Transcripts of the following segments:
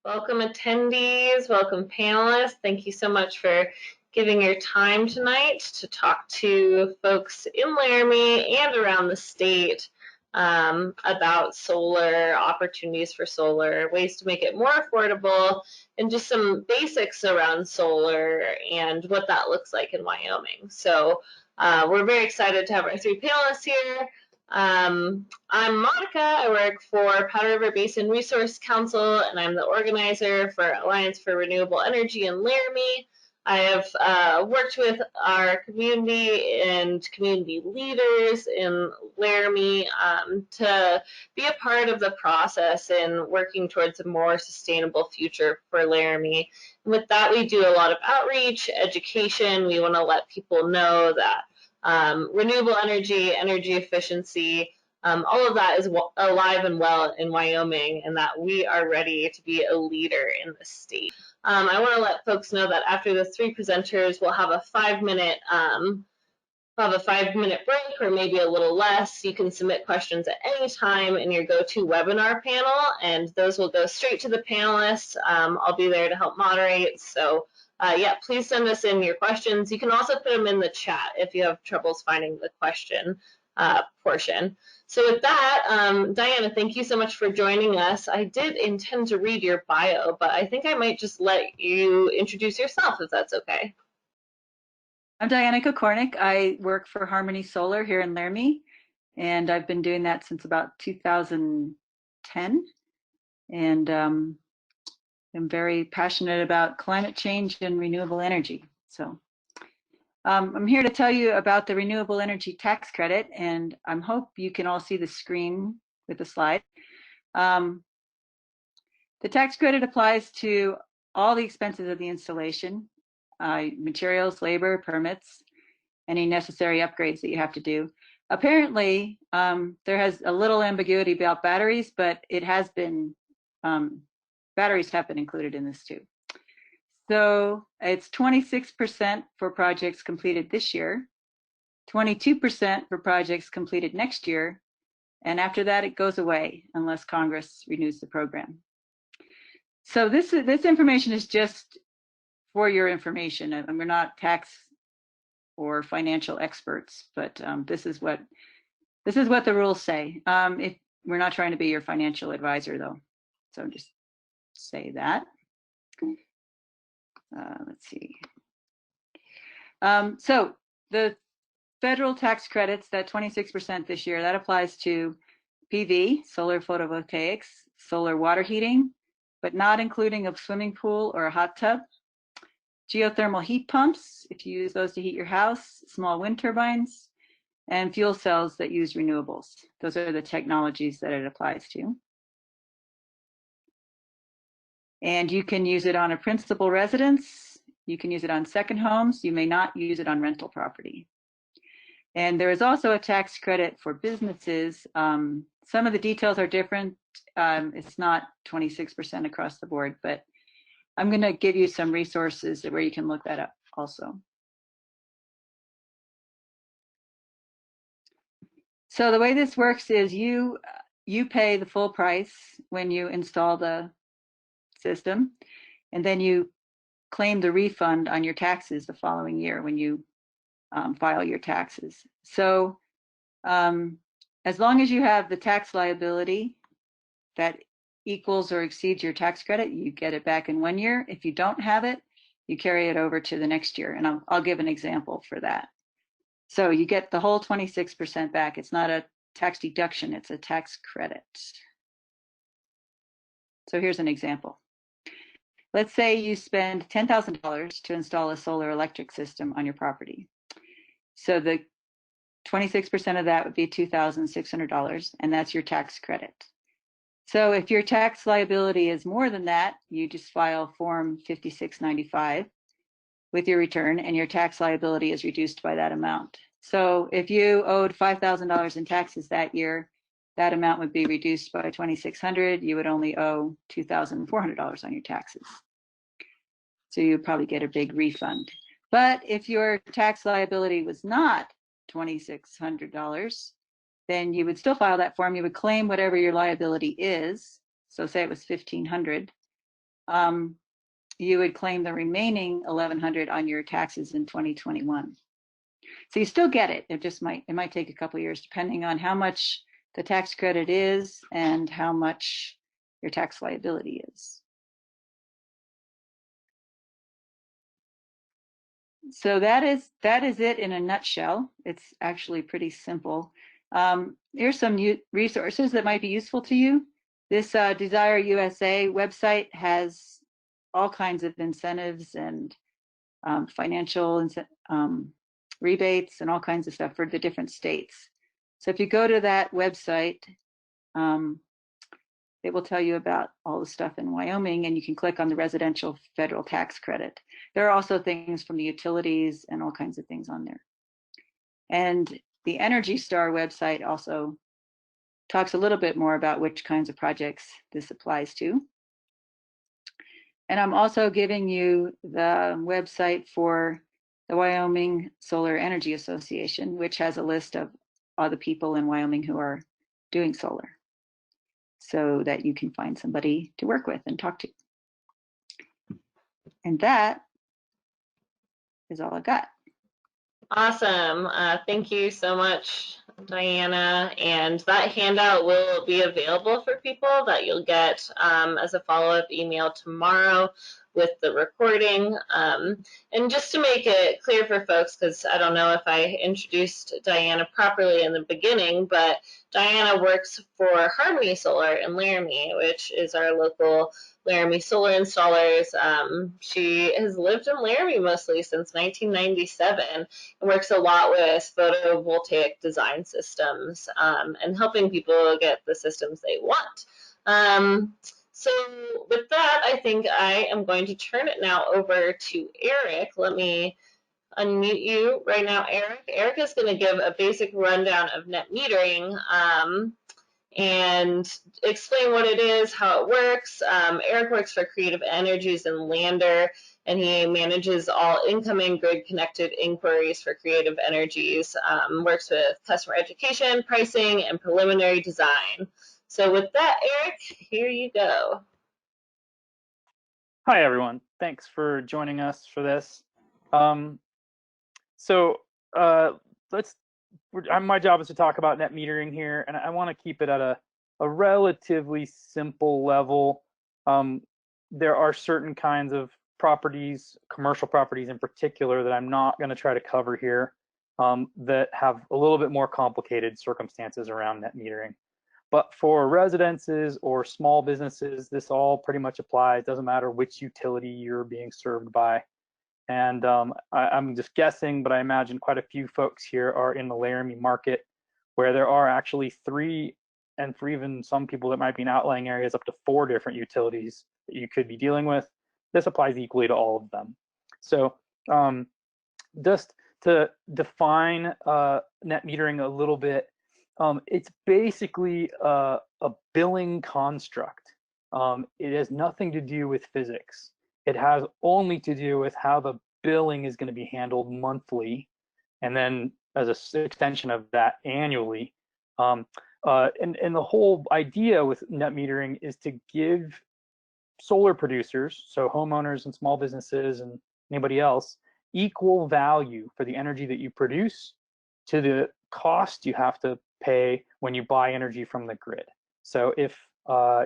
Welcome attendees, welcome panelists. Thank you so much for giving your time tonight to talk to folks in Laramie and around the state about solar, opportunities for solar, ways to make it more affordable, and just some basics around solar and what that looks like in Wyoming. So we're very excited to have our three panelists here. I'm Monica. I work for Powder River Basin Resource Council, and I'm the organizer for Alliance for Renewable Energy in Laramie. I have worked with our community and community leaders in Laramie to be a part of the process in working towards a more sustainable future for Laramie. And with that, we do a lot of outreach, education. We want to let people know that renewable energy, energy efficiency, all of that is alive and well in Wyoming, and that we are ready to be a leader in the state. I want to let folks know that after the three presenters, we'll have a 5-minute break, or maybe a little less. You can submit questions at any time in your GoToWebinar panel, and those will go straight to the panelists. I'll be there to help moderate. So yeah, please send us in your questions. You can also put them in the chat if you have troubles finding the question portion. So with that, Diana, thank you so much for joining us. I did intend to read your bio, but I think I might just let you introduce yourself, if that's okay. I'm Diana Kokornik. I work for Harmony Solar here in Laramie, and I've been doing that since about 2010. And I'm very passionate about climate change and renewable energy. So I'm here to tell you about the renewable energy tax credit, and I hope you can all see the screen with the slide. The tax credit applies to all the expenses of the installation, materials, labor, permits, any necessary upgrades that you have to do. Apparently, there has a little ambiguity about batteries, but it has been, batteries have been included in this too. So it's 26% for projects completed this year, 22% for projects completed next year, and after that it goes away unless Congress renews the program. So this information is just for your information, and we're not tax or financial experts, but this is what the rules say. If we're not trying to be your financial advisor, though, so just say that. Let's see. So the federal tax credits, that 26% this year, that applies to PV, solar photovoltaics, solar water heating, but not including a swimming pool or a hot tub. Geothermal heat pumps, if you use those to heat your house, small wind turbines, and fuel cells that use renewables. Those are the technologies that it applies to. And you can use it on a principal residence. You can use it on second homes. You may not use it on rental property. And there is also a tax credit for businesses. Some of the details are different. It's not 26% across the board, but I'm going to give you some resources where you can look that up also. So the way this works is you pay the full price when you install the system, and then you claim the refund on your taxes the following year when you file your taxes. So as long as you have the tax liability that equals or exceeds your tax credit, you get it back in 1 year. If you don't have it, you carry it over to the next year. And I'll give an example for that. So you get the whole 26% back. It's not a tax deduction, it's a tax credit. So here's an example. Let's say you spend $10,000 to install a solar electric system on your property. So the 26% of that would be $2,600, and that's your tax credit. So if your tax liability is more than that, you just file Form 5695 with your return, and your tax liability is reduced by that amount. So if you owed $5,000 in taxes that year, that amount would be reduced by $2,600. You would only owe $2,400 on your taxes. So you'd probably get a big refund. But if your tax liability was not $2,600, then you would still file that form. You would claim whatever your liability is. So say it was $1,500. you would claim the remaining $1,100 on your taxes in 2021. So you still get it. It might take a couple of years depending on how much the tax credit is and how much your tax liability is. So that is it in a nutshell. It's actually pretty simple. Here's some resources that might be useful to you. This Desire USA website has all kinds of incentives and financial rebates and all kinds of stuff for the different states. So if you go to that website, it will tell you about all the stuff in Wyoming, and you can click on the residential federal tax credit. There are also things from the utilities and all kinds of things on there. And the Energy Star website also talks a little bit more about which kinds of projects this applies to. And I'm also giving you the website for the Wyoming Solar Energy Association, which has a list of all the people in Wyoming who are doing solar, so that you can find somebody to work with and talk to. And that is all I got. Awesome. Thank you so much, Diana. And that handout will be available for people that you'll get as a follow-up email tomorrow with the recording. And just to make it clear for folks, because I don't know if I introduced Diana properly in the beginning, but Diana works for Harmony Solar in Laramie, which is our local Laramie solar installers. She has lived in Laramie mostly since 1997 and works a lot with photovoltaic design systems and helping people get the systems they want. So with that, I think I am going to turn it now over to Eric. Let me unmute you right now, Eric. Eric is going to give a basic rundown of net metering and explain what it is, how it works. Eric works for Creative Energies and Lander, and he manages all incoming grid-connected inquiries for Creative Energies, works with customer education, pricing, and preliminary design. So with that, Eric, here you go. Hi, everyone. Thanks for joining us for this. My job is to talk about net metering here, and I want to keep it at a relatively simple level. There are certain kinds of properties, commercial properties in particular, that I'm not going to try to cover here that have a little bit more complicated circumstances around net metering. But for residences or small businesses, this all pretty much applies. Doesn't matter which utility you're being served by. And I'm just guessing, but I imagine quite a few folks here are in the Laramie market, where there are actually 3, and for even some people that might be in outlying areas, up to 4 different utilities that you could be dealing with. This applies equally to all of them. So just to define net metering a little bit, it's basically a billing construct. It has nothing to do with physics. It has only to do with how the billing is going to be handled monthly, and then as an extension of that annually. And the whole idea with net metering is to give solar producers, so homeowners and small businesses and anybody else, equal value for the energy that you produce to the cost you have to pay when you buy energy from the grid. So if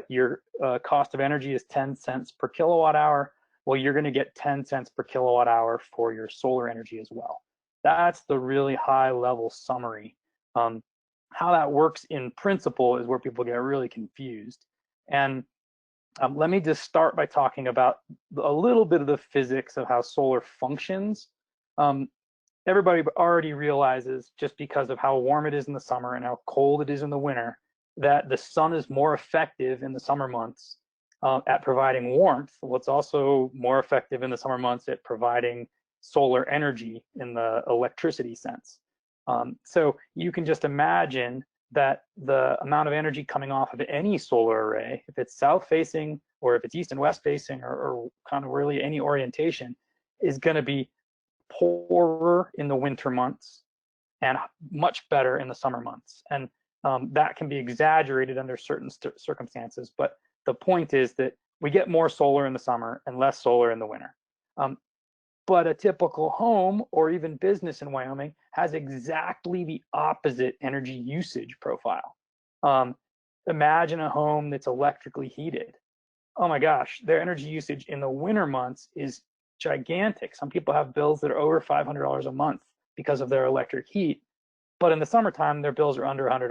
your cost of energy is 10 cents per kilowatt hour, well, you're going to get 10 cents per kilowatt hour for your solar energy as well. That's the really high level summary. How that works in principle is where people get really confused. And let me just start by talking about a little bit of the physics of how solar functions. Everybody already realizes, just because of how warm it is in the summer and how cold it is in the winter, that the sun is more effective in the summer months at providing warmth. What's also more effective in the summer months at providing solar energy in the electricity sense. So you can just imagine that the amount of energy coming off of any solar array, if it's south facing or if it's east and west facing, or kind of really any orientation, is going to be poorer in the winter months and much better in the summer months. And that can be exaggerated under certain circumstances, but the point is that we get more solar in the summer and less solar in the winter. But a typical home or even business in Wyoming has exactly the opposite energy usage profile. Imagine a home that's electrically heated. Oh my gosh, their energy usage in the winter months is gigantic. Some people have bills that are over $500 a month because of their electric heat, but in the summertime, their bills are under $100.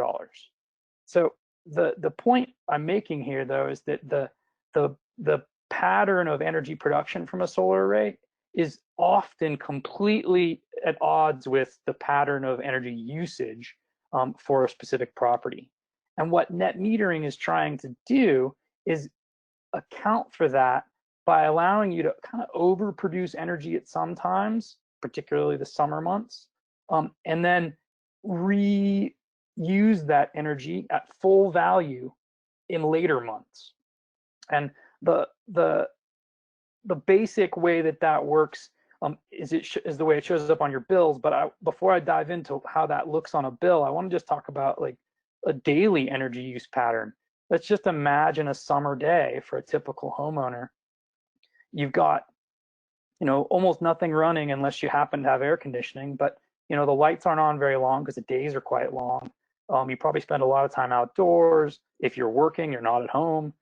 So the point I'm making here, though, is that the pattern of energy production from a solar array is often completely at odds with the pattern of energy usage for a specific property. And what net metering is trying to do is account for that by allowing you to kind of overproduce energy at some times, particularly the summer months, and then reuse that energy at full value in later months. And the basic way that works is the way it shows up on your bills. But before I dive into how that looks on a bill, I want to just talk about like a daily energy use pattern. Let's just imagine a summer day for a typical homeowner. You've got, almost nothing running unless you happen to have air conditioning, but the lights aren't on very long because the days are quite long. You probably spend a lot of time outdoors. If you're working, you're not at home.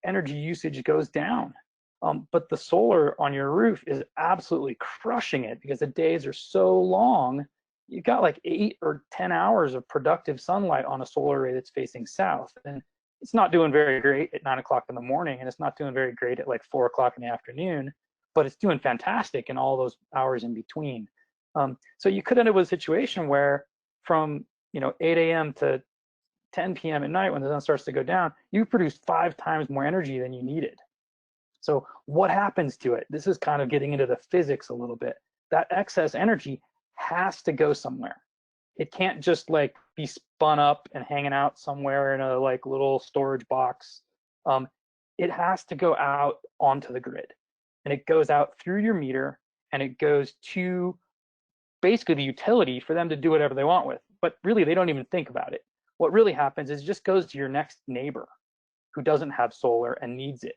Energy usage goes down. But the solar on your roof is absolutely crushing it because the days are so long. You've got like 8 or 10 hours of productive sunlight on a solar array that's facing south. And it's not doing very great at 9 o'clock in the morning, and it's not doing very great at like 4 o'clock in the afternoon, but it's doing fantastic in all those hours in between. So you could end up with a situation where from 8 a.m. to 10 p.m. at night when the sun starts to go down, you produce 5 times more energy than you needed. So what happens to it? This is kind of getting into the physics a little bit. That excess energy has to go somewhere. It can't just like be spun up and hanging out somewhere in a like little storage box. It has to go out onto the grid, and it goes out through your meter, and it goes to basically the utility for them to do whatever they want with. But really, they don't even think about it. What really happens is it just goes to your next neighbor who doesn't have solar and needs it,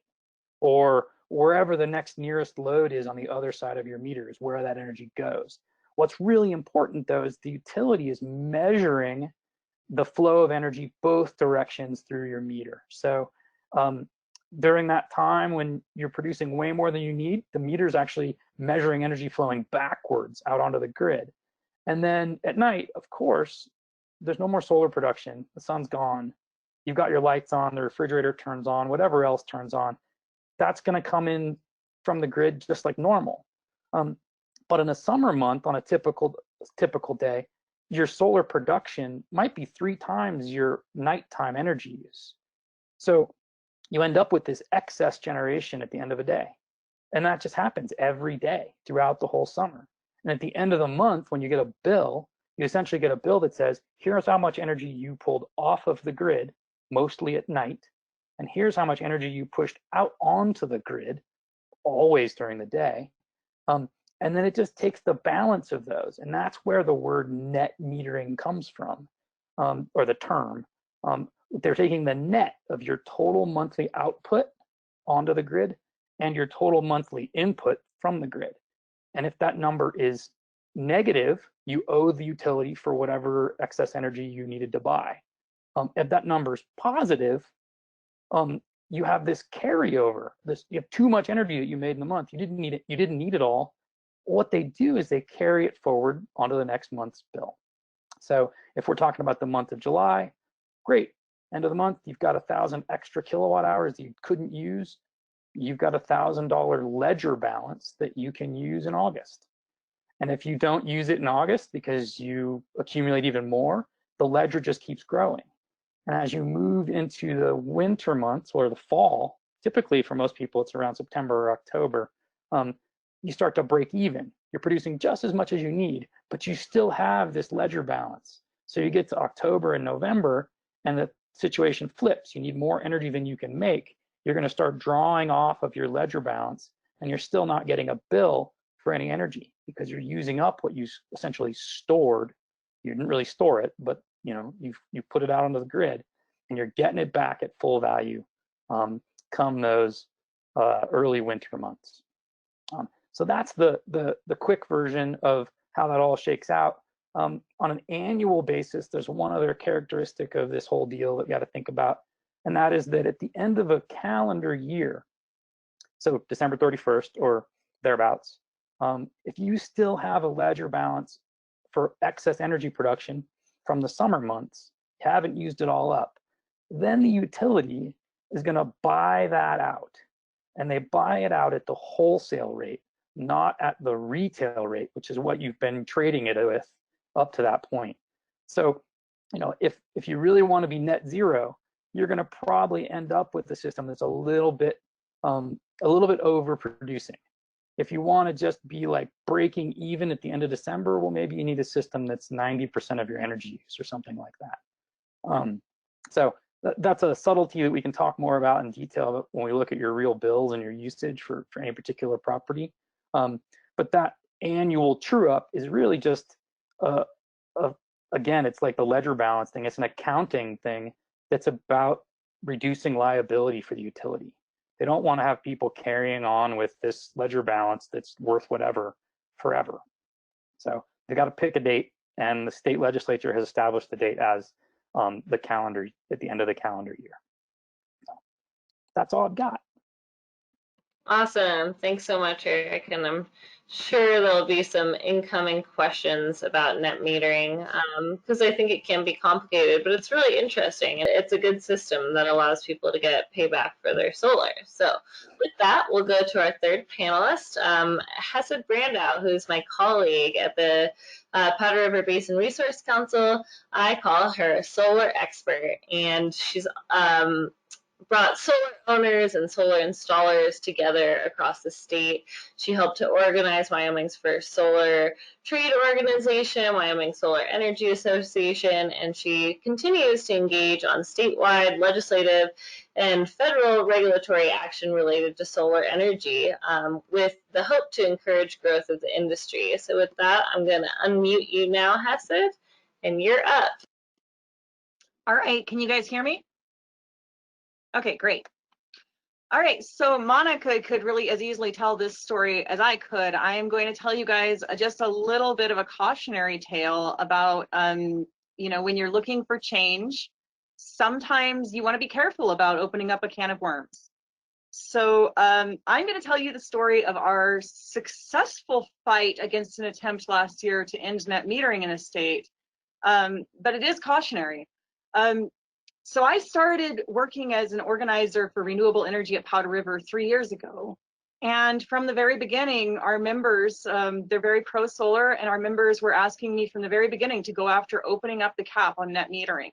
or wherever the next nearest load is on the other side of your meter is where that energy goes. What's really important, though, is the utility is measuring the flow of energy both directions through your meter. So during that time when you're producing way more than you need, the meter is actually measuring energy flowing backwards out onto the grid. And then at night, of course, there's no more solar production. The sun's gone. You've got your lights on, the refrigerator turns on, whatever else turns on. That's going to come in from the grid just like normal. But in a summer month, on a typical day, your solar production might be 3 times your nighttime energy use. So you end up with this excess generation at the end of a day. And that just happens every day throughout the whole summer. And at the end of the month, when you get a bill, you essentially get a bill that says, here's how much energy you pulled off of the grid, mostly at night. And here's how much energy you pushed out onto the grid, always during the day. And then it just takes the balance of those. And that's where the word net metering comes from, or the term. They're taking the net of your total monthly output onto the grid and your total monthly input from the grid. And if that number is negative, you owe the utility for whatever excess energy you needed to buy. If that number is positive, you have this carryover. You have too much energy that you made in the month. You didn't need it. You didn't need it all. What they do is they carry it forward onto the next month's bill. So if we're talking about the month of July, great. End of the month, you've got 1,000 extra kilowatt hours that you couldn't use. You've got $1,000 ledger balance that you can use in August. And if you don't use it in August because you accumulate even more, the ledger just keeps growing. And as you move into the winter months or the fall, typically for most people, it's around September or October, you start to break even. You're producing just as much as you need, but you still have this ledger balance. So you get to October and November, and the situation flips. You need more energy than you can make. You're going to start drawing off of your ledger balance, and you're still not getting a bill for any energy because you're using up what you essentially stored. You didn't really store it, but you put it out onto the grid, and you're getting it back at full value come those early winter months. So that's the quick version of how that all shakes out. On an annual basis, there's one other characteristic of this whole deal that you got to think about, and that is that at the end of a calendar year, so December 31st or thereabouts, if you still have a ledger balance for excess energy production from the summer months, you haven't used it all up, then the utility is going to buy that out. And they buy it out at the wholesale rate, not at the retail rate, which is what you've been trading it with up to that point. So, you know, if you really want to be net zero, you're going to probably end up with a system that's a little bit overproducing. If you want to just be like breaking even at the end of December, well, maybe you need a system that's 90% of your energy use or something like that. So that's a subtlety that we can talk more about in detail when we look at your real bills and your usage for any particular property. But that annual true up is really just, again, it's like the ledger balance thing. It's an accounting thing that's about reducing liability for the utility. They don't want to have people carrying on with this ledger balance that's worth whatever forever. So they got to pick a date, and the state legislature has established the date as the calendar, at the end of the calendar year. So that's all I've got. Awesome. Thanks so much, Eric. And I'm sure there'll be some incoming questions about net metering, because I think it can be complicated, but it's really interesting. It's a good system that allows people to get payback for their solar. So with that, we'll go to our third panelist, Hesed Brandow, who's my colleague at the Powder River Basin Resource Council. I call her a solar expert, and she's brought solar owners and solar installers together across the state. She helped to organize Wyoming's first solar trade organization, Wyoming Solar Energy Association, and she continues to engage on statewide, legislative, and federal regulatory action related to solar energy, with the hope to encourage growth of the industry. So with that, I'm going to unmute you now, Hesed, and you're up. All right, can you guys hear me? Okay, great. All right, so Monica could really as easily tell this story as I could. I am going to tell you guys just a little bit of a cautionary tale about, you know, when you're looking for change, sometimes you want to be careful about opening up a can of worms. So I'm going to tell you the story of our successful fight against an attempt last year to end net metering in a state, but it is cautionary. So I started working as an organizer for renewable energy at Powder River 3 years ago. And from the very beginning, our members, they're very pro-solar, and our members were asking me from the very beginning to go after opening up the cap on net metering.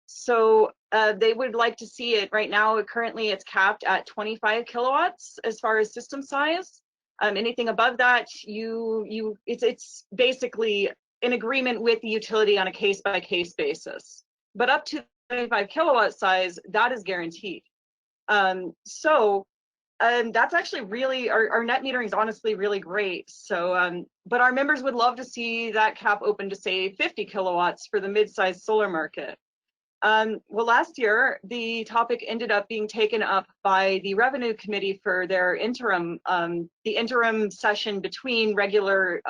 So they would like to see it right now. Currently, it's capped at 25 kilowatts as far as system size. Anything above that, it's basically in agreement with the utility on a case-by-case basis. But up to 25 kilowatt size, that is guaranteed. So that's actually really, our net metering is honestly really great. So, but our members would love to see that cap open to say 50 kilowatts for the mid-sized solar market. Well, last year, the topic ended up being taken up by the Revenue Committee for their interim, the interim session between regular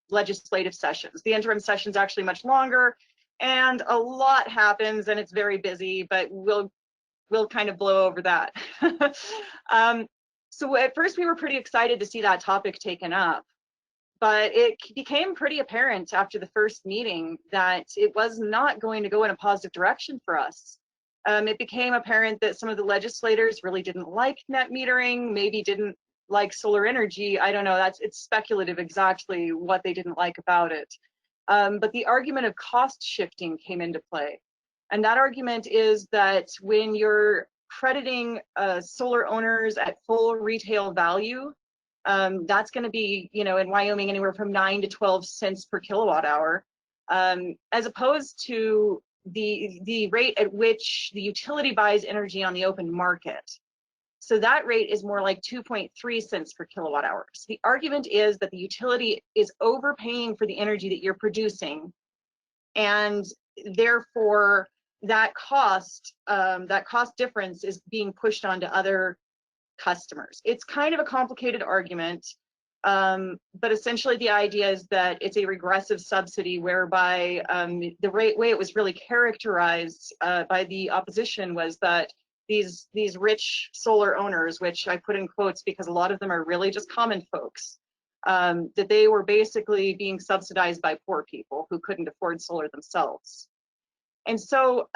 legislative sessions. The interim session is actually much longer, and a lot happens, and it's very busy, but we'll kind of blow over that. So at first, we were pretty excited to see that topic taken up. But it became pretty apparent after the first meeting that it was not going to go in a positive direction for us. It became apparent that some of the legislators really didn't like net metering, maybe didn't like solar energy. I don't know, it's speculative exactly what they didn't like about it. But the argument of cost shifting came into play. And that argument is that when you're crediting solar owners at full retail value, that's going to be, you know, in Wyoming, anywhere from 9 to 12 cents per kilowatt hour, as opposed to the rate at which the utility buys energy on the open market. So that rate is more like 2.3 cents per kilowatt hour. So the argument is that the utility is overpaying for the energy that you're producing, and therefore that cost difference is being pushed onto other customers. It's kind of a complicated argument, but essentially the idea is that it's a regressive subsidy whereby the way it was really characterized by the opposition was that these rich solar owners, which I put in quotes because a lot of them are really just common folks, that they were basically being subsidized by poor people who couldn't afford solar themselves. And so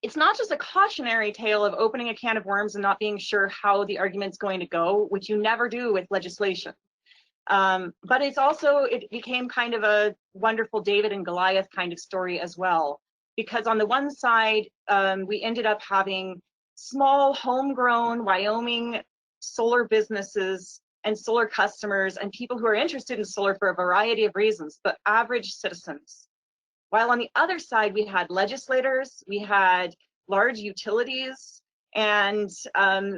it's not just a cautionary tale of opening a can of worms and not being sure how the argument's going to go, which you never do with legislation. But it's also, it became kind of a wonderful David and Goliath kind of story as well. Because on the one side, we ended up having small homegrown Wyoming solar businesses and solar customers and people who are interested in solar for a variety of reasons, but average citizens. While on the other side, we had legislators, we had large utilities, and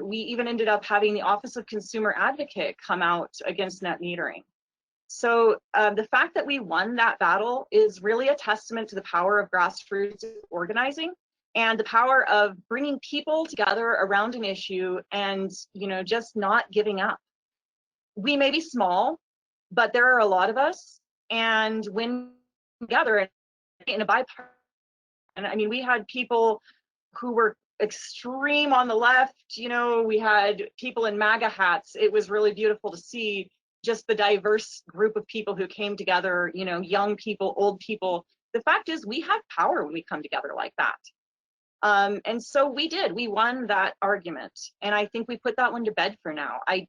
we even ended up having the Office of Consumer Advocate come out against net metering. So the fact that we won that battle is really a testament to the power of grassroots organizing and the power of bringing people together around an issue and, you know, just not giving up. We may be small, but there are a lot of us, and when together in a bipartisan, and I mean, we had people who were extreme on the left, you know, we had people in MAGA hats. It was really beautiful to see just the diverse group of people who came together, you know, young people, old people. The fact is, we have power when we come together like that. And so we did, we won that argument. And I think we put that one to bed for now. I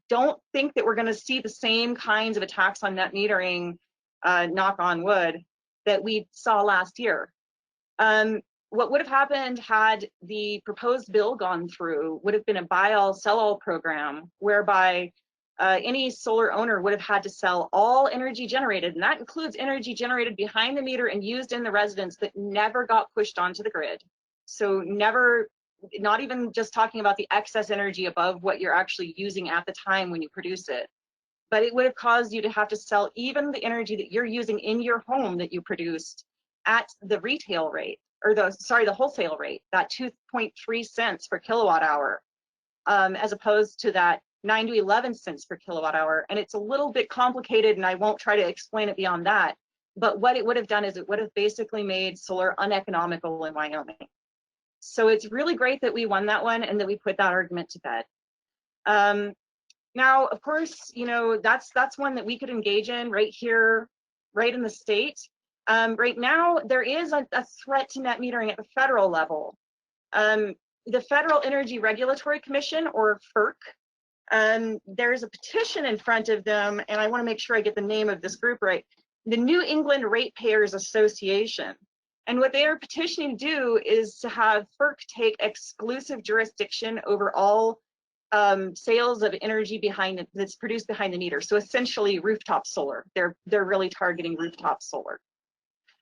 don't think that we're going to see the same kinds of attacks on net metering, knock on wood, that we saw last year. What would have happened had the proposed bill gone through would have been a buy all, sell all program whereby any solar owner would have had to sell all energy generated, and that includes energy generated behind the meter and used in the residence that never got pushed onto the grid. So never, not even just talking about the excess energy above what you're actually using at the time when you produce it, but it would have caused you to have to sell even the energy that you're using in your home that you produced at the retail rate, or the wholesale rate, that 2.3 cents per kilowatt hour, as opposed to that 9 to 11 cents per kilowatt hour. And it's a little bit complicated, and I won't try to explain it beyond that. But what it would have done is it would have basically made solar uneconomical in Wyoming. So it's really great that we won that one and that we put that argument to bed. Now, of course, you know, that's one that we could engage in right here, right in the state. Right now, there is a threat to net metering at the federal level. The Federal Energy Regulatory Commission, or FERC, there's a petition in front of them, and I want to make sure I get the name of this group right, the New England Ratepayers Association. And what they are petitioning to do is to have FERC take exclusive jurisdiction over all sales of energy that's produced behind the meter. So essentially rooftop solar. They're really targeting rooftop solar.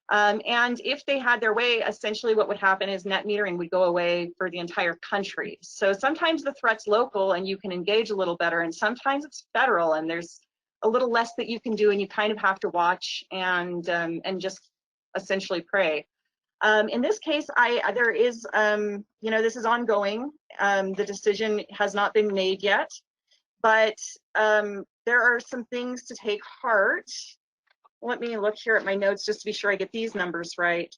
And if they had their way, essentially what would happen is net metering would go away for the entire country. So sometimes the threat's local and you can engage a little better, and sometimes it's federal and there's a little less that you can do, and you kind of have to watch and just essentially pray. In this case, there is, you know, this is ongoing. The decision has not been made yet, but there are some things to take heart. Let me look here at my notes just to be sure I get these numbers right.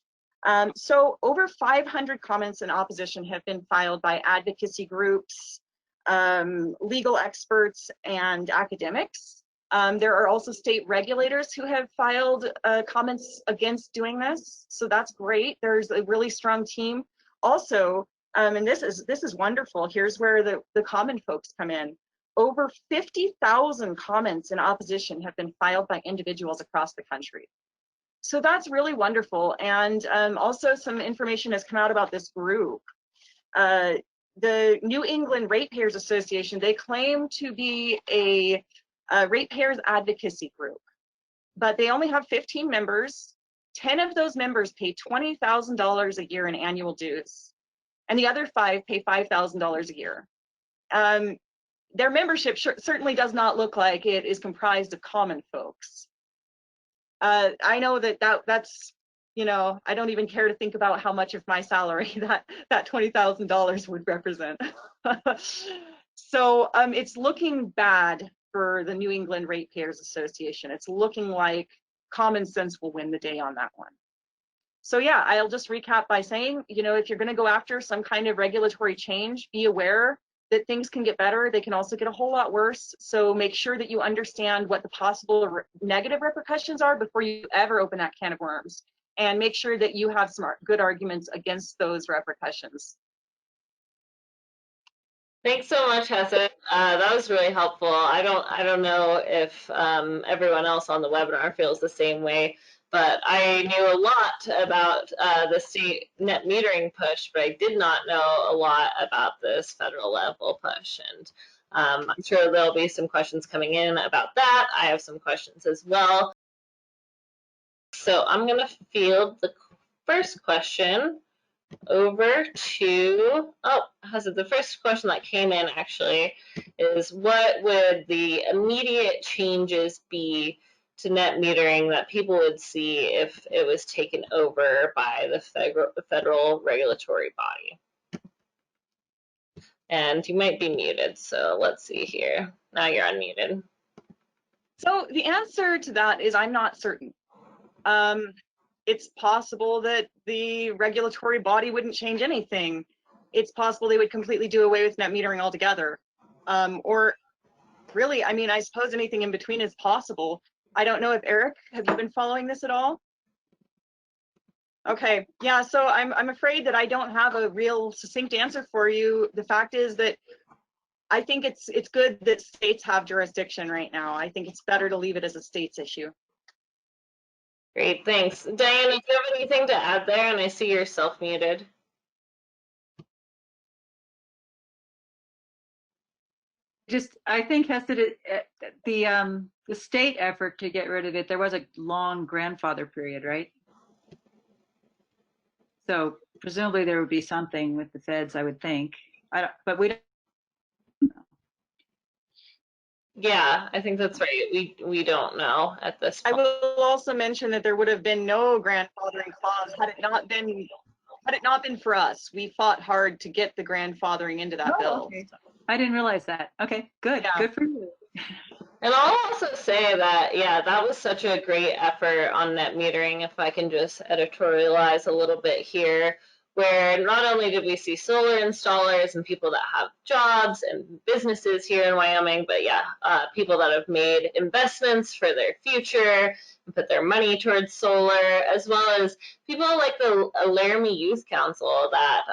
So over 500 comments in opposition have been filed by advocacy groups, legal experts, and academics. There are also state regulators who have filed comments against doing this, so that's great. There's a really strong team. Also, and this is wonderful. Here's where the common folks come in. Over 50,000 comments in opposition have been filed by individuals across the country. So that's really wonderful. And also some information has come out about this group. The New England Ratepayers Association, they claim to be a ratepayers advocacy group, but they only have 15 members. 10 of those members pay $20,000 a year in annual dues, and the other 5 pay $5,000 a year. Their membership certainly does not look like it is comprised of common folks. I know that's, you know, I don't even care to think about how much of my salary that $20,000 would represent. So it's looking bad for the New England Ratepayers Association. It's looking like common sense will win the day on that one. So yeah, I'll just recap by saying, you know, if you're going to go after some kind of regulatory change, be aware that things can get better. They can also get a whole lot worse. So make sure that you understand what the possible negative repercussions are before you ever open that can of worms. And make sure that you have some good arguments against those repercussions. Thanks so much, Hesse. That was really helpful. I don't know if everyone else on the webinar feels the same way, but I knew a lot about the state net metering push, but I did not know a lot about this federal level push. And I'm sure there'll be some questions coming in about that. I have some questions as well. So I'm going to field the first question over to, the first question that came in actually is, what would the immediate changes be to net metering that people would see if it was taken over by the federal regulatory body? And you might be muted, so let's see here. Now you're unmuted. So the answer to that is I'm not certain. It's possible that the regulatory body wouldn't change anything. It's possible they would completely do away with net metering altogether. Or really, I mean, I suppose anything in between is possible. I don't know if Eric, have you been following this at all? Okay, yeah, so I'm afraid that I don't have a real succinct answer for you. The fact is that I think it's good that states have jurisdiction right now. I think it's better to leave it as a state's issue. Great, thanks. Diana, do you have anything to add there? And I see you're self-muted. I think the state effort to get rid of it, there was a long grandfather period, right? So presumably there would be something with the feds, I would think. But we don't. Yeah, I think that's right. We don't know at this point. I will also mention that there would have been no grandfathering clause had it not been for us. We fought hard to get the grandfathering into that bill. Okay. I didn't realize that. Okay, good. Yeah. Good for you. And I'll also say that, yeah, that was such a great effort on net metering, if I can just editorialize a little bit here, where not only did we see solar installers and people that have jobs and businesses here in Wyoming, but yeah, people that have made investments for their future and put their money towards solar, as well as people like the Laramie Youth Council that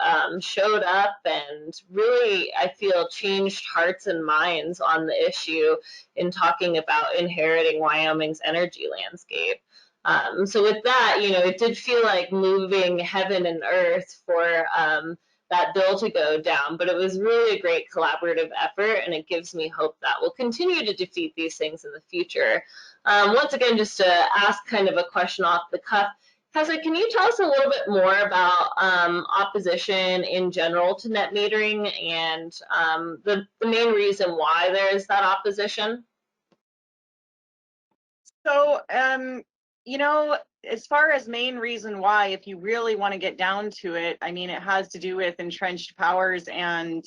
showed up and really, I feel, changed hearts and minds on the issue in talking about inheriting Wyoming's energy landscape. So with that, you know, it did feel like moving heaven and earth for that bill to go down, but it was really a great collaborative effort, and it gives me hope that we'll continue to defeat these things in the future. Once again, just to ask kind of a question off the cuff, Hesse, can you tell us a little bit more about opposition in general to net metering and the main reason why there is that opposition? So, you know, as far as main reason why, if you really want to get down to it, I mean, it has to do with entrenched powers and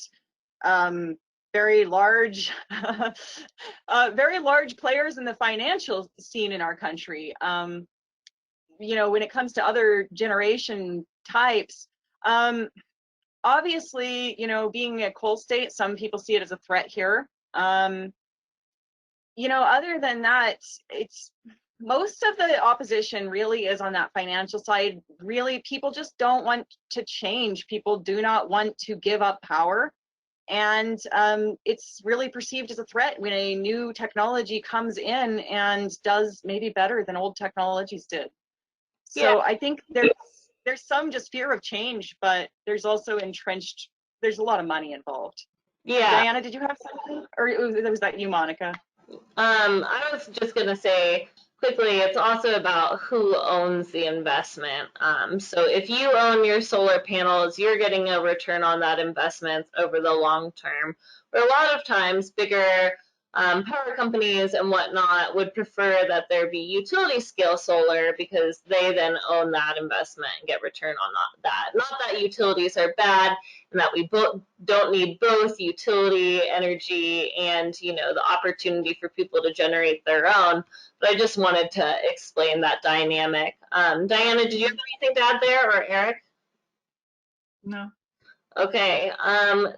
very large, very large players in the financial scene in our country. You know, when it comes to other generation types, obviously, you know, being a coal state, some people see it as a threat here. You know, other than that, it's most of the opposition really is on that financial side. Really, people just don't want to change. People do not want to give up power. And it's really perceived as a threat when a new technology comes in and does maybe better than old technologies did. So yeah. I think there's some just fear of change, but there's also there's a lot of money involved. Yeah. Diana, did you have something? Or was that you, Monica? I was just going to say quickly, it's also about who owns the investment. So if you own your solar panels, you're getting a return on that investment over the long term. But a lot of times, bigger power companies and whatnot would prefer that there be utility scale solar because they then own that investment and get return on that. Not that utilities are bad and that we don't need both utility energy and, you know, the opportunity for people to generate their own. But I just wanted to explain that dynamic. Diana, did you have anything to add there, or Eric? No. Okay,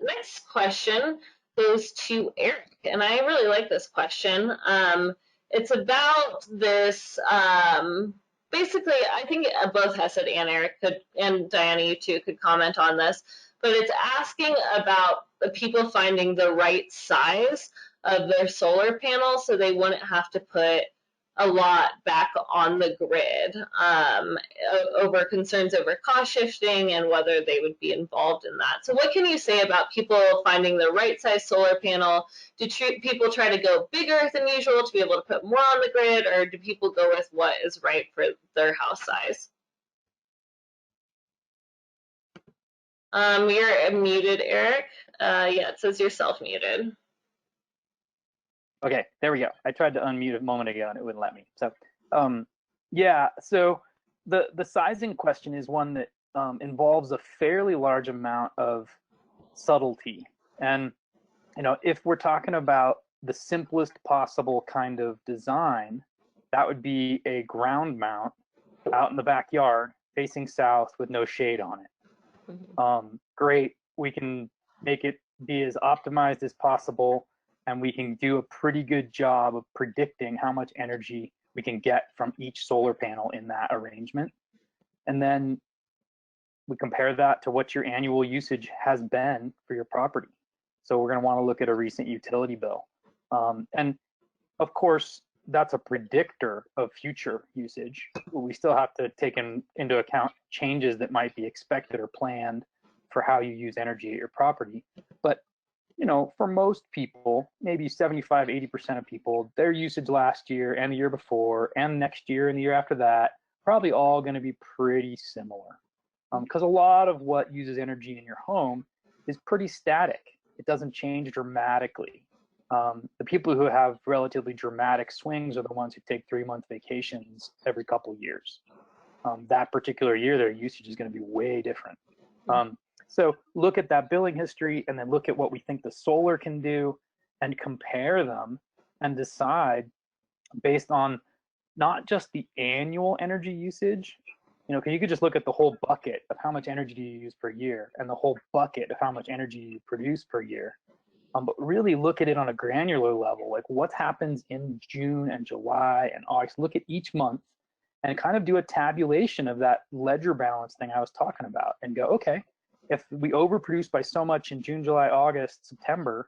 next question goes to Eric, and I really like this question. It's about this, basically, I think both Hesed and Eric could, and Diana, you too, could comment on this, but it's asking about the people finding the right size of their solar panels so they wouldn't have to put a lot back on the grid, over concerns over cost shifting and whether they would be involved in that. So what can you say about people finding the right size solar panel? Do people try to go bigger than usual to be able to put more on the grid, or do people go with what is right for their house size? You're muted, Eric. Yeah, it says you're self-muted. Okay, there we go. I tried to unmute a moment ago and it wouldn't let me. So, yeah, so the sizing question is one that involves a fairly large amount of subtlety. And, you know, if we're talking about the simplest possible kind of design, that would be a ground mount out in the backyard facing south with no shade on it. Mm-hmm. Great, we can make it be as optimized as possible, and we can do a pretty good job of predicting how much energy we can get from each solar panel in that arrangement. And then we compare that to what your annual usage has been for your property. So we're going to want to look at a recent utility bill. And of course, that's a predictor of future usage. We still have to take into account changes that might be expected or planned for how you use energy at your property. But you know, for most people, maybe 75, 80% of people, their usage last year and the year before and next year and the year after that, probably all going to be pretty similar. Because a lot of what uses energy in your home is pretty static. It doesn't change dramatically. The people who have relatively dramatic swings are the ones who take 3-month vacations every couple of years. That particular year, their usage is going to be way different. So look at that billing history and then look at what we think the solar can do and compare them and decide based on not just the annual energy usage, you know, because you could just look at the whole bucket of how much energy do you use per year and the whole bucket of how much energy you produce per year. But really look at it on a granular level, like what happens in June and July and August. Look at each month and kind of do a tabulation of that ledger balance thing I was talking about and go, okay, if we overproduce by so much in June, July, August, September,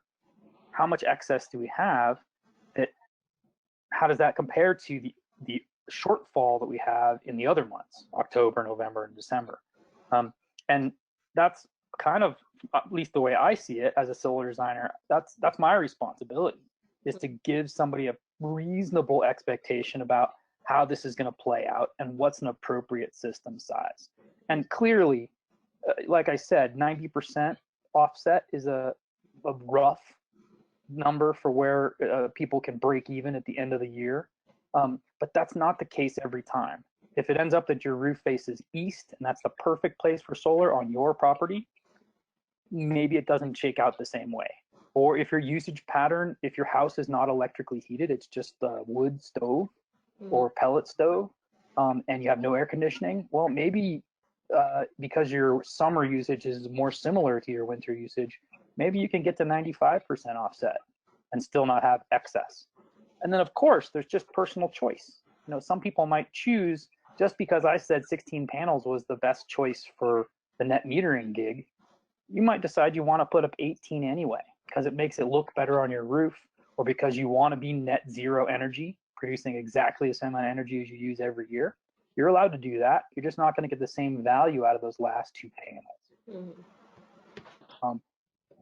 how much excess do we have? How does that compare to the shortfall that we have in the other months, October, November, and December? And that's kind of, at least the way I see it as a solar designer, that's my responsibility, is to give somebody a reasonable expectation about how this is going to play out and what's an appropriate system size. And clearly, like I said, 90% offset is a rough number for where people can break even at the end of the year. But that's not the case every time. If it ends up that your roof faces east and that's the perfect place for solar on your property, maybe it doesn't shake out the same way. Or if your usage pattern, if your house is not electrically heated, it's just a wood stove or pellet stove, and you have no air conditioning, well, maybe because your summer usage is more similar to your winter usage, maybe you can get to 95% offset and still not have excess. And then of course, there's just personal choice. You know, some people might choose, just because I said 16 panels was the best choice for the net metering gig, you might decide you want to put up 18 anyway, because it makes it look better on your roof, or because you want to be net zero energy, producing exactly the same amount of energy as you use every year. You're allowed to do that. You're just not going to get the same value out of those last 2 panels.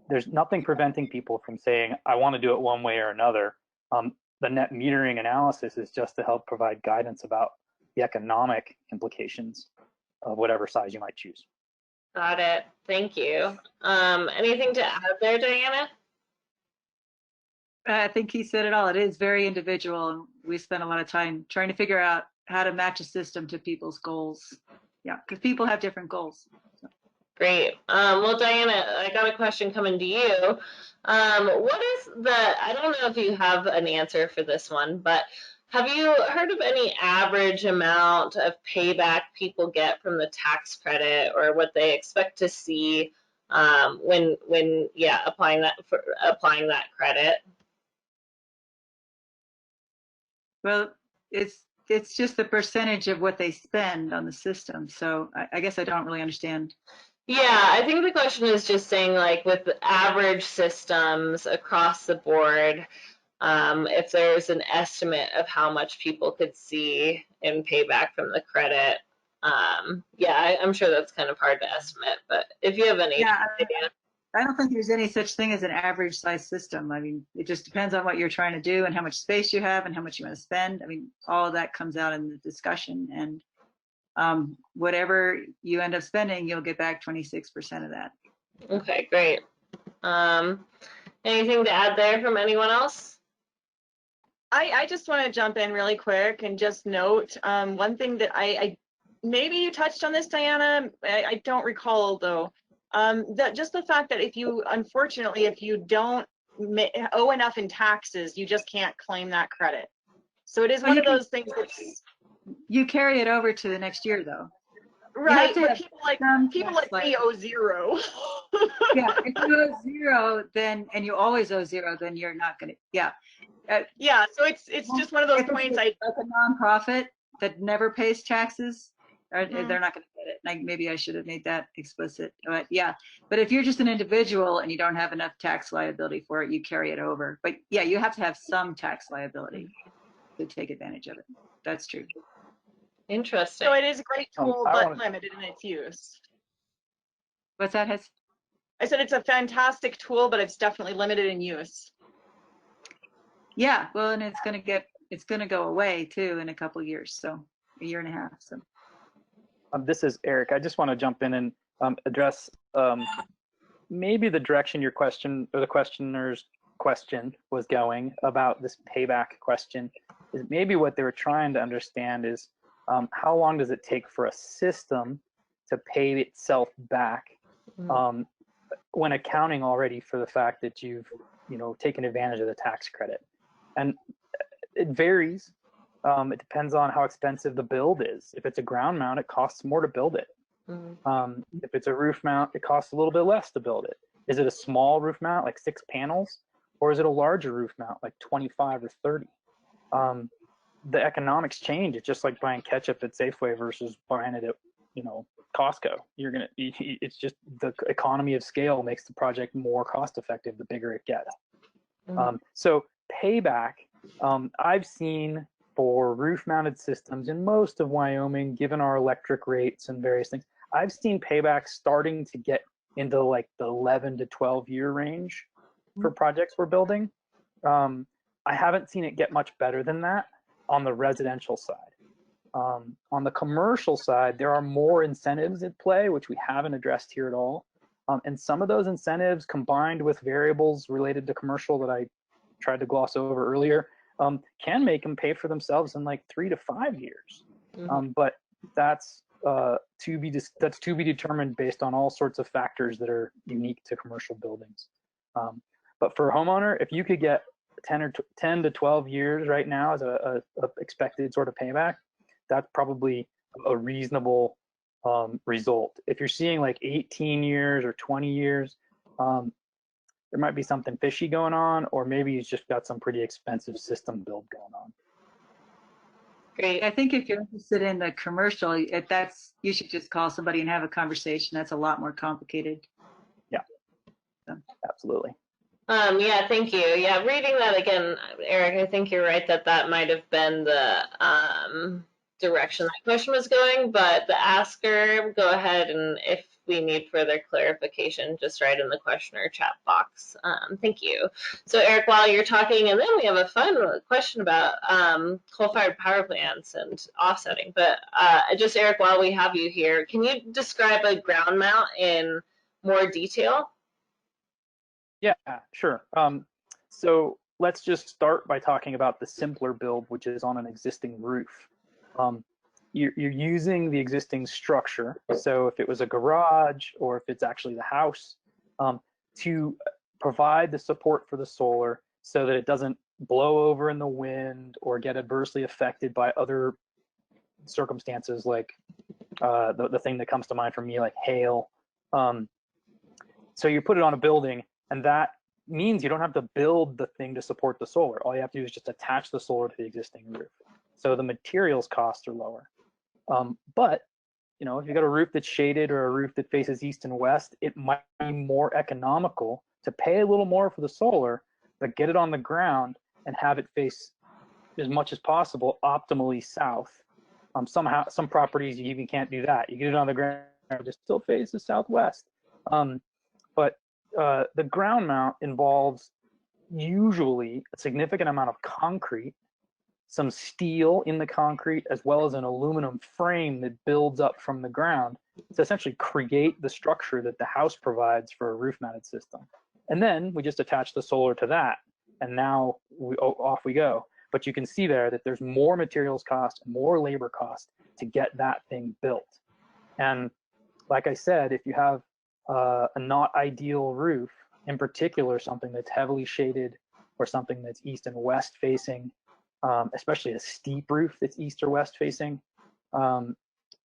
There's nothing preventing people from saying, I want to do it one way or another. The net metering analysis is just to help provide guidance about the economic implications of whatever size you might choose. Got it. Thank you. Anything to add there, Diana? I think he said it all. It is very individual, and we spend a lot of time trying to figure out how to match a system to people's goals. Yeah, because people have different goals. Great. Well, Diana, I got a question coming to you. What is I don't know if you have an answer for this one, but have you heard of any average amount of payback people get from the tax credit, or what they expect to see when applying that credit? Well, it's just the percentage of what they spend on the system. So I guess I don't really understand. Yeah, I think the question is just saying, like, with the average systems across the board, if there's an estimate of how much people could see in payback from the credit. I'm sure that's kind of hard to estimate, but if you have any idea. I don't think there's any such thing as an average size system. I mean, it just depends on what you're trying to do and how much space you have and how much you want to spend. I mean, all of that comes out in the discussion, and whatever you end up spending, you'll get back 26% of that. Okay, great. Anything to add there from anyone else? I just want to jump in really quick and just note one thing that I maybe you touched on this, Diana. I don't recall though. That just the fact that if you don't owe enough in taxes, you just can't claim that credit. So it is one of those things that's. You carry it over to the next year though. Right, but people like me owe zero. Yeah, if you owe zero, then and you always owe zero, then you're not gonna. Yeah. Yeah, so it's just one of those points. Like a nonprofit that never pays taxes, they're not going to get it. Like, maybe I should have made that explicit. But yeah, but if you're just an individual and you don't have enough tax liability for it, you carry it over. But yeah, you have to have some tax liability to take advantage of it. That's true. Interesting. So it is a great tool, but limited in its use. What's that, Hez? I said it's a fantastic tool, but it's definitely limited in use. Yeah, well, and it's going to go away too in a couple of years, so a year and a half. So this is Eric. I just want to jump in and address maybe the direction your question or the questioner's question was going about this payback question. Is maybe what they were trying to understand is how long does it take for a system to pay itself back when accounting already for the fact that you've taken advantage of the tax credit. And it varies. It depends on how expensive the build is. If it's a ground mount, it costs more to build it. If it's a roof mount, it costs a little bit less to build it. Is it a small roof mount, like 6 panels, or is it a larger roof mount, like 25 or 30? The economics change. It's just like buying ketchup at Safeway versus buying it at Costco. It's just the economy of scale makes the project more cost effective the bigger it gets. So payback, I've seen for roof mounted systems in most of Wyoming, given our electric rates and various things, I've seen payback starting to get into like the 11 to 12 year range for projects we're building. I haven't seen it get much better than that on the residential side. On the commercial side, there are more incentives at play, which we haven't addressed here at all. And some of those incentives combined with variables related to commercial that I tried to gloss over earlier can make them pay for themselves in like 3 to 5 years. But that's to be determined based on all sorts of factors that are unique to commercial buildings. But for a homeowner, if you could get 10 to 12 years right now as a expected sort of payback, that's probably a reasonable result. If you're seeing like 18 years or 20 years, there might be something fishy going on, or maybe he's just got some pretty expensive system build going on. Great. I think if you're interested in the commercial, you should just call somebody and have a conversation. That's a lot more complicated. Yeah, so. Absolutely. Yeah, thank you. Yeah, reading that again, Eric, I think you're right that might have been the direction that question was going, but the asker, go ahead, and if we need further clarification, just write in the questioner chat box. Thank you. So Eric, while you're talking, and then we have a fun question about coal-fired power plants and offsetting, but just Eric, while we have you here, can you describe a ground mount in more detail? Yeah, sure. So let's just start by talking about the simpler build, which is on an existing roof. You're using the existing structure. So if it was a garage or if it's actually the house, to provide the support for the solar so that it doesn't blow over in the wind or get adversely affected by other circumstances like the thing that comes to mind for me, like hail. So you put it on a building, and that means you don't have to build the thing to support the solar. All you have to do is just attach the solar to the existing roof. So the materials costs are lower. But you know, if you've got a roof that's shaded or a roof that faces east and west, it might be more economical to pay a little more for the solar, but get it on the ground and have it face as much as possible optimally south. Some properties you even can't do that. You get it on the ground, it still faces southwest. But the ground mount involves usually a significant amount of concrete, some steel in the concrete, as well as an aluminum frame that builds up from the ground to essentially create the structure that the house provides for a roof mounted system. And then we just attach the solar to that, and now off we go. But you can see there that there's more materials cost, more labor cost to get that thing built. And like I said, if you have a not ideal roof, in particular something that's heavily shaded or something that's east and west facing, especially a steep roof that's east or west facing,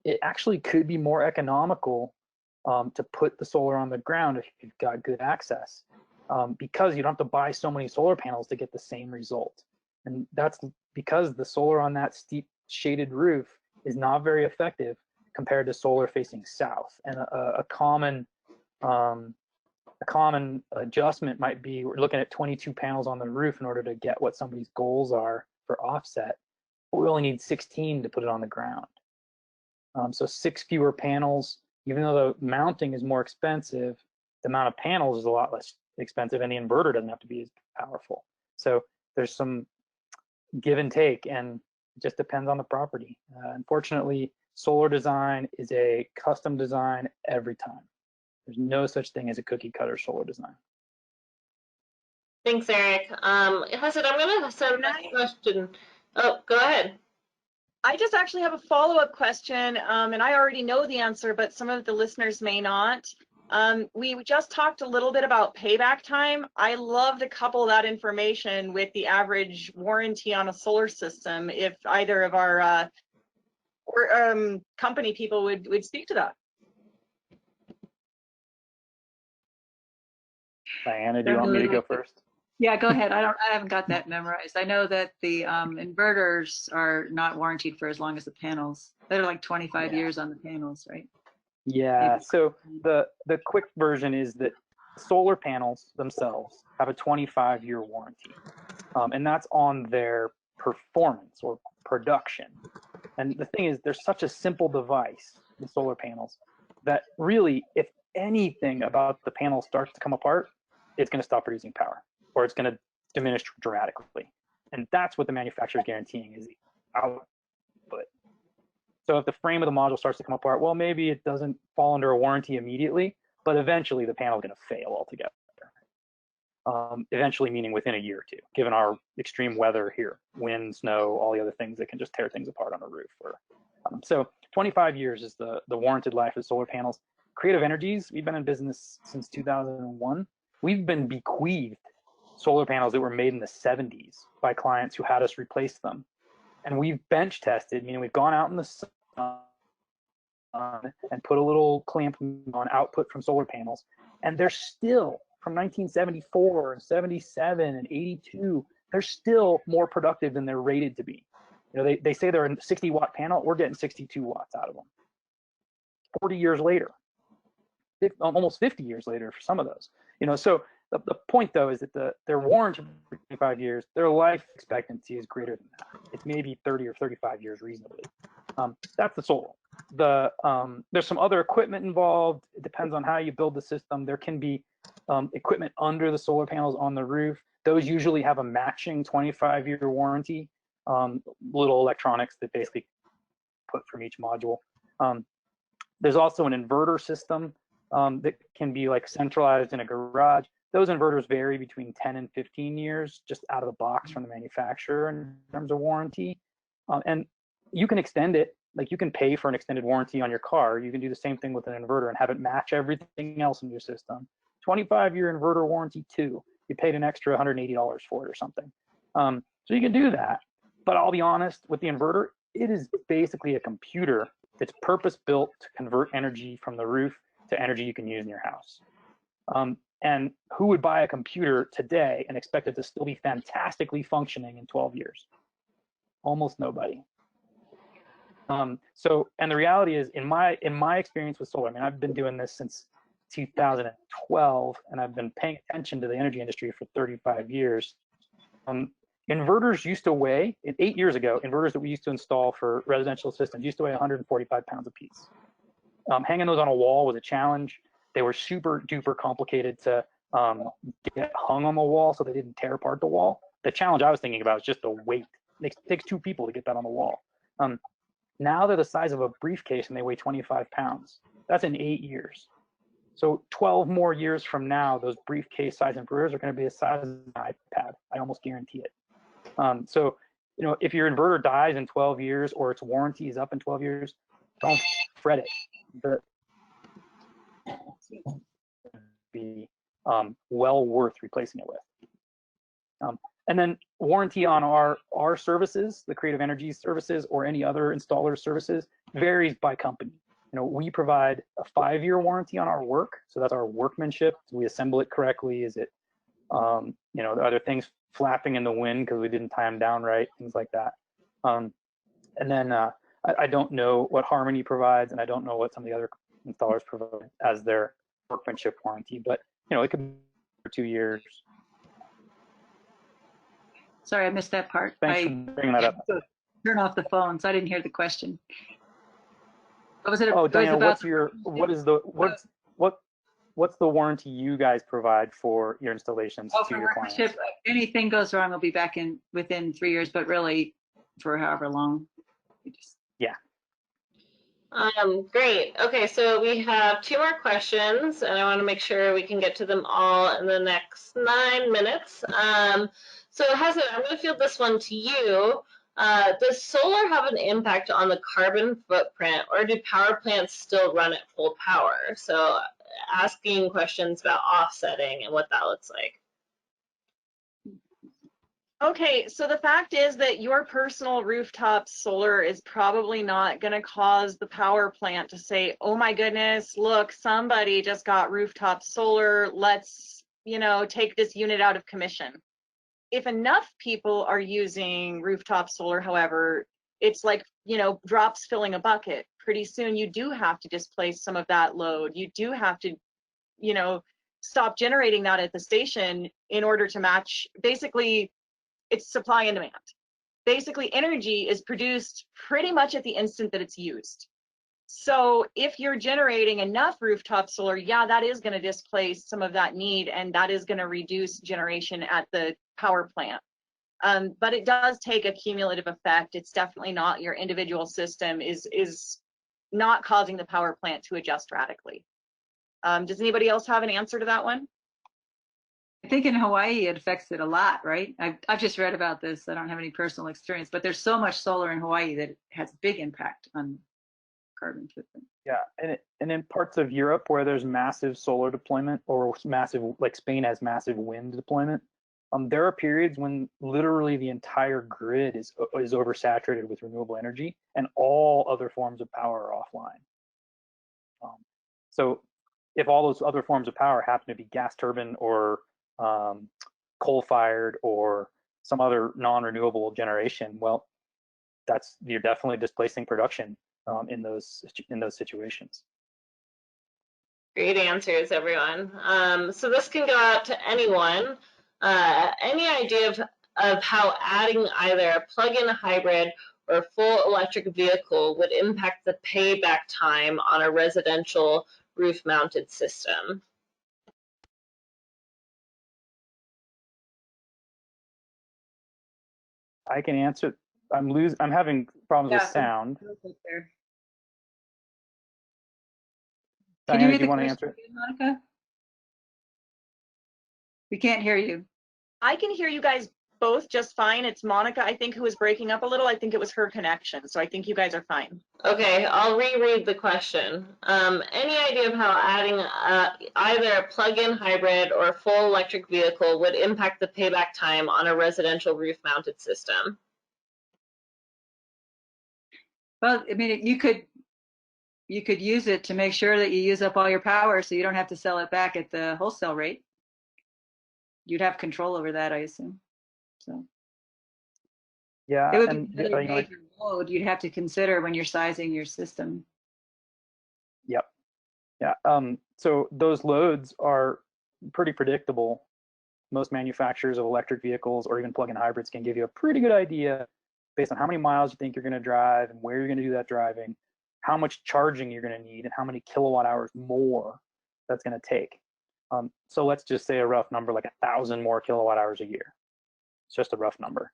it actually could be more economical to put the solar on the ground if you've got good access, because you don't have to buy so many solar panels to get the same result. And that's because the solar on that steep shaded roof is not very effective compared to solar facing south. And a common adjustment might be, we're looking at 22 panels on the roof in order to get what somebody's goals are for offset, but we only need 16 to put it on the ground. So 6 fewer panels, even though the mounting is more expensive, the amount of panels is a lot less expensive, and the inverter doesn't have to be as powerful. So there's some give and take, and it just depends on the property. Unfortunately, solar design is a custom design every time. There's no such thing as a cookie cutter solar design. Thanks, Eric. Hassan, I'm going to send that question. Oh, go ahead. I just actually have a follow-up question, and I already know the answer, but some of the listeners may not. We just talked a little bit about payback time. I love to couple that information with the average warranty on a solar system, if either of our company people would speak to that. Diana, do you want me to go first? Yeah, go ahead. I haven't got that memorized. I know that the inverters are not warranted for as long as the panels. They're like 25 years on the panels, right? Yeah. So the quick version is that solar panels themselves have a 25-year warranty, and that's on their performance or production. And the thing is, there's such a simple device, the solar panels, that really, if anything about the panel starts to come apart, it's going to stop producing power, or it's going to diminish dramatically. And that's what the manufacturer is guaranteeing, is the output. So if the frame of the module starts to come apart, well, maybe it doesn't fall under a warranty immediately, but eventually the panel is going to fail altogether. Eventually meaning within a year or two, given our extreme weather here, wind, snow, all the other things that can just tear things apart on a roof. So 25 years is the warranted life of solar panels. Creative Energies, we've been in business since 2001. We've been bequeathed solar panels that were made in the 70s by clients who had us replace them. And we've bench tested, meaning we've gone out in the sun and put a little clamp on output from solar panels. And they're still, from 1974 and 77 and 82, they're still more productive than they're rated to be. You know, they say they're a 60-watt panel. We're getting 62 watts out of them. 40 years later, almost 50 years later for some of those. You know, so the point though is that their warranty for 25 years, their life expectancy is greater than that. It's maybe 30 or 35 years reasonably. That's the solar. There's some other equipment involved. It depends on how you build the system. There can be equipment under the solar panels on the roof. Those usually have a matching 25-year warranty. Little electronics that basically put from each module. There's also an inverter system that can be like centralized in a garage. those inverters vary between 10 and 15 years just out of the box from the manufacturer in terms of warranty. And you can extend it, like you can pay for an extended warranty on your car. You can do the same thing with an inverter and have it match everything else in your system. 25-year inverter warranty too. You paid an extra $180 for it or something. So you can do that. But I'll be honest, with the inverter, it is basically a computer that's purpose-built to convert energy from the roof to energy you can use in your house. And who would buy a computer today and expect it to still be fantastically functioning in 12 years? Almost nobody. So, and the reality is, in my experience with solar, I mean, I've been doing this since 2012, and I've been paying attention to the energy industry for 35 years. Inverters used to weigh, 8 years ago, inverters that we used to install for residential systems used to weigh 145 pounds a piece. Hanging those on a wall was a challenge. They were super duper complicated to get hung on the wall so they didn't tear apart the wall. The challenge I was thinking about is just the weight. It takes 2 people to get that on the wall. Now they're the size of a briefcase and they weigh 25 pounds. That's in 8 years. So 12 more years from now, those briefcase size inverters are going to be the size of an iPad. I almost guarantee it. So, you know, if your inverter dies in 12 years or its warranty is up in 12 years, don't fret it. Be well worth replacing it with. And then warranty on our services, the Creative Energy services or any other installer services, varies by company. You know, we provide a 5-year warranty on our work, so that's our workmanship. Do we assemble it correctly? Is it, you know, are there things flapping in the wind because we didn't tie them down right? Things like that. And then I don't know what Harmony provides, and I don't know what some of the other installers provide as their workmanship warranty, but you know, it could be for 2 years. Sorry, I missed that part. Thanks for bringing that up. Turn off the phone, so I didn't hear the question. What was it? Oh, Diana, what's the warranty you guys provide for your installations to your clients? Anything goes wrong, we'll be back in within 3 years, but really for however long. Yeah. Great. Okay, so we have 2 more questions, and I want to make sure we can get to them all in the next 9 minutes. So Hasan, I'm going to field this one to you. Does solar have an impact on the carbon footprint, or do power plants still run at full power? So asking questions about offsetting and what that looks like. Okay, so the fact is that your personal rooftop solar is probably not going to cause the power plant to say, oh my goodness, look, somebody just got rooftop solar, let's, you know, take this unit out of commission. If enough people are using rooftop solar, however, it's like, you know, drops filling a bucket. Pretty soon you do have to displace some of that load. You do have to, you know, stop generating that at the station in order to match. Basically, it's supply and demand. Basically, energy is produced pretty much at the instant that it's used. So if you're generating enough rooftop solar, yeah, that is going to displace some of that need, and that is going to reduce generation at the power plant. But it does take a cumulative effect. It's definitely not your individual system is not causing the power plant to adjust radically. Does anybody else have an answer to that one? I think in Hawaii it affects it a lot, right? I've just read about this. I don't have any personal experience, but there's so much solar in Hawaii that it has a big impact on carbon footprint. Yeah, and in parts of Europe where there's massive solar deployment, or massive, like Spain has massive wind deployment, there are periods when literally the entire grid is oversaturated with renewable energy, and all other forms of power are offline. So if all those other forms of power happen to be gas turbine or coal-fired or some other non-renewable generation, well, you're definitely displacing production in those situations. Great answers, everyone. So this can go out to anyone. Any idea of how adding either a plug-in hybrid or a full electric vehicle would impact the payback time on a residential roof-mounted system? I can answer. I'm having problems with sound. Can you Diana, read do you the want to question answer it? again, Monica? We can't hear you. I can hear you guys both just fine. It's Monica, I think, who was breaking up a little. I think it was her connection. So I think you guys are fine. Okay, I'll reread the question. Any idea of how adding either a plug-in hybrid or full electric vehicle would impact the payback time on a residential roof-mounted system? Well, I mean, you could use it to make sure that you use up all your power so you don't have to sell it back at the wholesale rate. You'd have control over that, I assume. So Yeah, it would and be another major load you'd have to consider when you're sizing your system. yep, yeah. So those loads are pretty predictable. Most manufacturers of electric vehicles or even plug-in hybrids can give you a pretty good idea based on how many miles you think you're going to drive and where you're going to do that driving, how much charging you're going to need, and how many kilowatt hours more that's going to take. So let's just say a rough number, like 1,000 more kilowatt hours a year. It's just a rough number.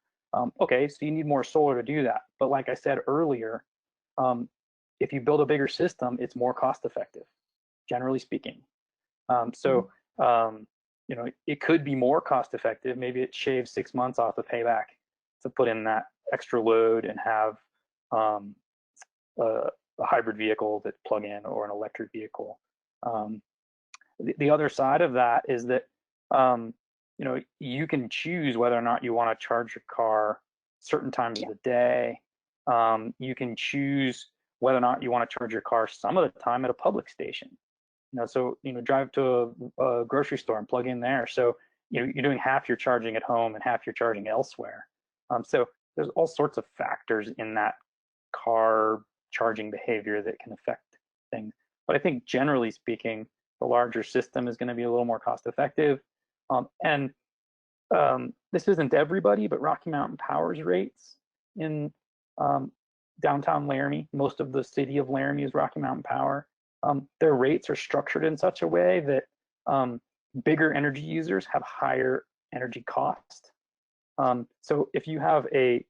Okay, so you need more solar to do that. But like I said earlier, if you build a bigger system, it's more cost effective, generally speaking. You know, it could be more cost effective. Maybe it shaves 6 months off the payback to put in that extra load and have a hybrid vehicle that plug in or an electric vehicle. The other side of that is that you know, you can choose whether or not you want to charge your car certain times of the day. You can choose whether or not you want to charge your car some of the time at a public station. You know, so you know, drive to a grocery store and plug in there. So you know, you're doing half your charging at home and half your charging elsewhere. So there's all sorts of factors in that car charging behavior that can affect things. But I think generally speaking, the larger system is going to be a little more cost effective. This isn't everybody, but Rocky Mountain Power's rates in downtown Laramie, most of the city of Laramie is Rocky Mountain Power. Their rates are structured in such a way that bigger energy users have higher energy cost. So if you have a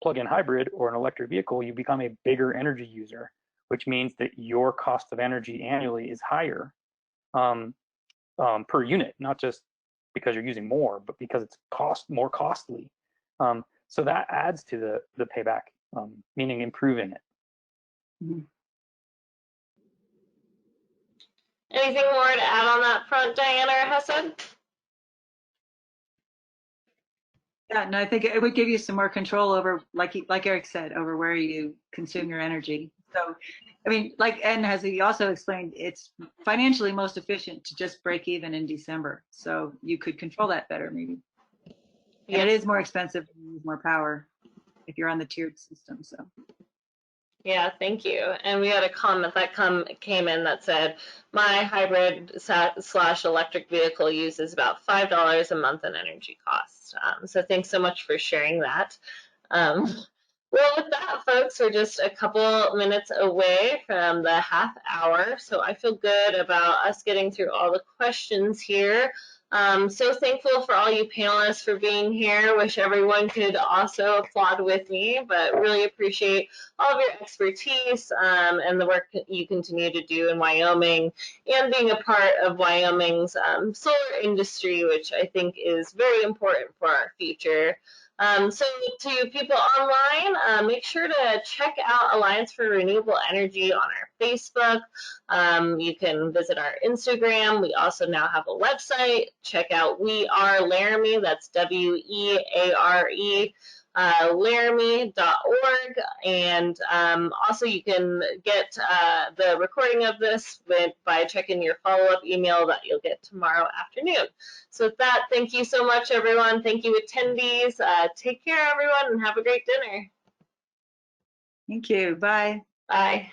plug-in hybrid or an electric vehicle, you become a bigger energy user, which means that your cost of energy annually is higher per unit, not just because you're using more, but because it's more costly. So that adds to the payback, meaning improving it. Mm-hmm. Anything more to add on that front, Diana or Hassan? Yeah, no, I think it would give you some more control over, like Eric said, over where you consume your energy. So, I mean, and as he also explained, it's financially most efficient to just break even in December. So you could control that better, maybe. And it is more expensive to use more power if you're on the tiered system. So. Yeah, thank you. And we had a comment that came in that said, my hybrid / electric vehicle uses about $5 a month in energy costs. So thanks so much for sharing that. Well, with that, folks, we're just a couple minutes away from the half hour. So I feel good about us getting through all the questions here. So thankful for all you panelists for being here. Wish everyone could also applaud with me, but really appreciate all of your expertise and the work that you continue to do in Wyoming and being a part of Wyoming's solar industry, which I think is very important for our future. So to people online, make sure to check out Alliance for Renewable Energy on our Facebook. You can visit our Instagram. We also now have a website. Check out We Are Laramie. That's WEARE. Laramie.org, and also you can get the recording of this by checking your follow-up email that you'll get tomorrow afternoon. So with that, thank you so much, everyone. Thank you, attendees. Take care, everyone, and have a great dinner. Thank you. Bye. Bye.